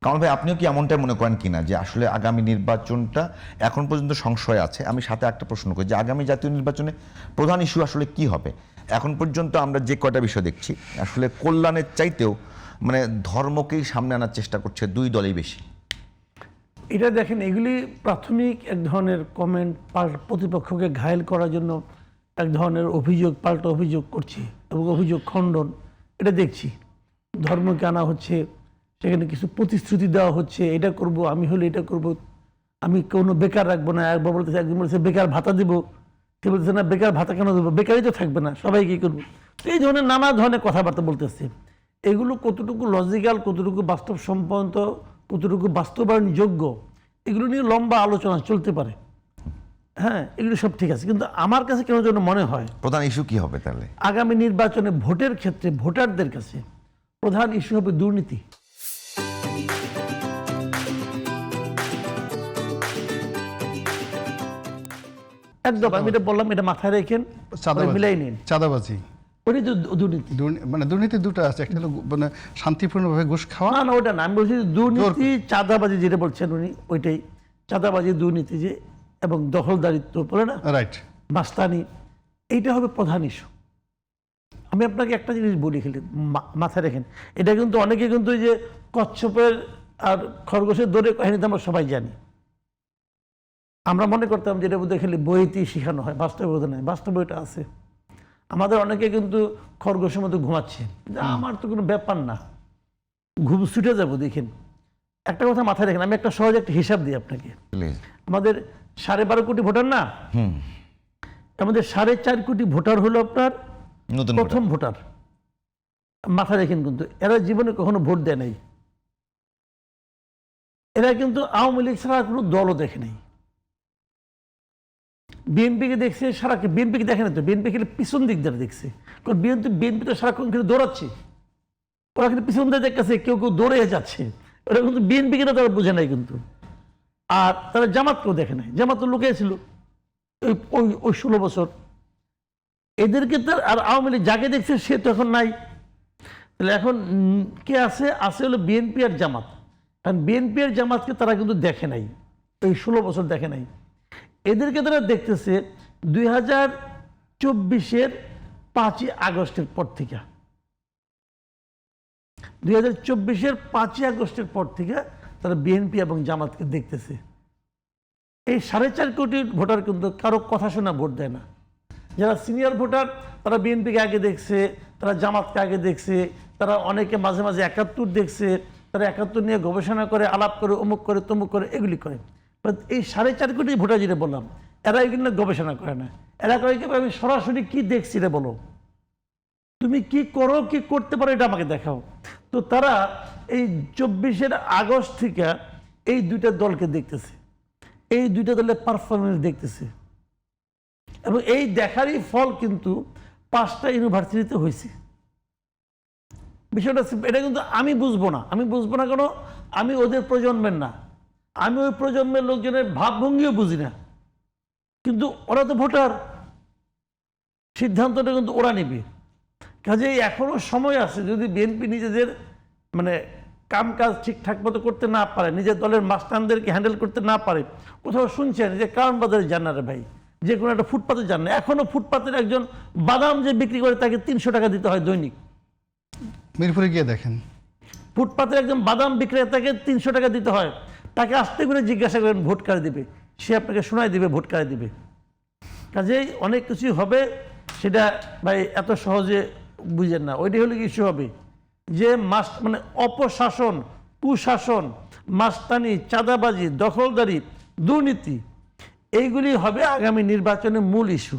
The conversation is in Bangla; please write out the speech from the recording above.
কামাল ভাই, আপনিও কি এমনটাই মনে করেন কিনা যে আসলে আগামী নির্বাচনটা এখন পর্যন্ত সংশয় আছে? আমি সাথে একটা প্রশ্ন করি যে আগামী জাতীয় নির্বাচনে প্রধান ইস্যু আসলে কি হবে? এখন পর্যন্ত আমরা যে কয়টা বিষয় দেখছি, আসলে কল্যাণের চাইতেও মানে ধর্মকেই সামনে আনার চেষ্টা করছে দুই দলই বেশি। এটা দেখেন, এগুলি প্রাথমিক এক ধরনের কমেন্ট, প্রতিপক্ষকে ঘায়েল করার জন্য এক ধরনের অভিযোগ, পাল্টা অভিযোগ করছে এবং অভিযোগ খণ্ডন, এটা দেখছি। ধর্মকে আনা হচ্ছে, সেখানে কিছু প্রতিশ্রুতি দেওয়া হচ্ছে, এটা করব, আমি হলে এটা করব, আমি কোনো বেকার রাখবো না। একবার বলতেছে, একজন বলছে বেকার ভাতা দেবো, সে বলতেছে না বেকার ভাতা কেন দেবো, বেকারই তো থাকবে না, সবাই কী করবো। তো এই ধরনের নানা ধরনের কথাবার্তা বলতেছে। এগুলো কতটুকু লজিক্যাল, কতটুকু বাস্তবসম্মত, কতটুকু বাস্তবায়নযোগ্য, এগুলো নিয়ে লম্বা আলোচনা চলতে পারে। হ্যাঁ, এগুলো সব ঠিক আছে, কিন্তু আমার কাছে কেন যেন মনে হয় প্রধান ইস্যু কি হবে তাহলে আগামী নির্বাচনে ভোটের ক্ষেত্রে ভোটারদের কাছে প্রধান ইস্যু হবে দুর্নীতি। একদম, আমি এটা বললাম, এটা মাথায় রেখেন, মিলাই নিন। চাঁদাবাজি, ওটাই তো দুর্নীতি। মানে দুর্নীতি দুটো আছে, একটা হলো মানে শান্তিপূর্ণভাবে ঘুষ খাওয়া। না, ওটা না, আমি বলছি দুর্নীতি, চাঁদাবাজি যেটা বলছেন উনি, ওইটাই চাঁদাবাজি, দুর্নীতি যে, এবং দখলদারিত্ব বলে না, রাইট, মাস্তানি, এইটা হবে প্রধান ইস্যু। আমি আপনাকে একটা জিনিস বলি, খেলে মাথায় রেখেন, এটা কিন্তু অনেকে কিন্তু ওই যে কচ্ছপের আর খরগোশের দৌড়ে কাহিনীতে আমরা সবাই জানি। আমরা মনে করতাম যে এটা বোধহয় খেলে বইতেই শেখানো হয়, বাস্তবে বোধ নয়, বাস্তবে এটা আছে। আমাদের অনেকে কিন্তু খরগোশের মতো ঘুমাচ্ছে, আমার তো কোনো ব্যাপার না, ঘুম ছুটে যাবো। দেখেন, একটা কথা মাথায় রেখেন, আমি একটা সহজ একটা হিসাব দিই আপনাকে। আমাদের 12.5 কোটি ভোটার না, আমাদের 4.5 কোটি ভোটার হলো আপনার প্রথম ভোটার। মাথায় রেখেন, কিন্তু এরা জীবনে কখনো ভোট দেয় নাই। এরা কিন্তু আওয়ামী লীগ ছাড়া কোনো দলও দেখে নাই। বিএনপিকে দেখছে সারাকে, বিএনপিকে দেখে না তো, বিএনপি খেলে পিছন দিক দিয়ে দেখছে, কারণ বিএনপি তো সারাক্ষণ খেলে দৌড়াচ্ছে, ওরা কিন্তু পিছন দিয়ে দেখতেছে, কেউ কেউ দৌড়ে যাচ্ছে, ওরা কিন্তু বিএনপিকে তারা বুঝে নাই কিন্তু। আর তারা জামাতকেও দেখে নাই, জামাত তো লুকিয়েছিল ওই 16 বছর। এদেরকে তো আর আওয়ামী লীগ যাকে দেখছে সে তো এখন নাই। তাহলে এখন কে আছে? আছে হলো বিএনপি আর জামাত। কারণ বিএনপি আর জামাতকে তারা কিন্তু দেখে নাই, এই 16 বছর দেখে নাই। এদেরকে তারা দেখতেছে 2024-এর 5ই আগস্টের পর থেকে। 2024-এর 5ই আগস্টের পর থেকে তারা বিএনপি এবং জামাতকে দেখতেছে। এই 4.5 কোটি ভোটার কিন্তু কারো কথা শোনা ভোট দেয় না। যারা সিনিয়র ভোটার তারা বিএনপিকে আগে দেখছে, তারা জামাতকে আগে দেখছে, তারা অনেকে মাঝে মাঝে 71 দেখছে, তারা 71 নিয়ে গবেষণা করে, আলাপ করে, অমুক করে, তমুক করে, এগুলি করে। এই 4.5 কোটি ভোটার যেটা বললাম, এরা এগুলো গবেষণা করে না। এরা করে কি, আমি সরাসরি কি দেখছি রে বলো, তুমি কি করো, কি করতে পারো, এটা আমাকে দেখাও। তো তারা এই 24 আগস্ট থেকে এই দুইটা দলকে দেখতেছে, এই দুইটা দলের পারফরমেন্স দেখতেছে, এবং এই দেখারই ফল কিন্তু 5টা ইউনিভার্সিটিতে হয়েছে। বিষয়টা এটা কিন্তু আমি বুঝবো না, কেন, আমি ওদের প্রজন্মের না, আমি ওই প্রজন্মের লোকজনের ভাবভঙ্গিও বুঝি না, কিন্তু ওরা তো ভোটার, সিদ্ধান্তটা কিন্তু ওরা নেবে। কাজেই এখনো সময় আছে, যদি বিএনপি নিজেদের মানে কাম কাজ ঠিকঠাক মতো করতে না পারে, নিজের দলের মাস্তানদেরকে হ্যান্ডেল করতে না পারে। কোথাও শুনছেন যে কারণ বাজারে যান না রে ভাই, যে কোনো একটা ফুটপাতে যান না, এখনো ফুটপাতের একজন বাদাম যে বিক্রি করে তাকে 300 টাকা দিতে হয় দৈনিক। মিরপুরে গিয়ে দেখেন, ফুটপাতের একজন বাদাম বিক্রেতাকে 300 টাকা দিতে হয়, তাকে আসতে করে জিজ্ঞাসা করেন ভোট কারে দিবে, সে আপনাকে শোনায় দিবে ভোট কারে দিবে। কাজেই অনেক কিছু হবে, সেটা ভাই এত সহজে বুঝেন না। ওইটাই হলে কিছু হবে যে মানে অপশাসন, কুশাসন, মাস্তানি, চাঁদাবাজি, দখলদারি, দুর্নীতি, এইগুলি হবে আগামী নির্বাচনের মূল ইস্যু।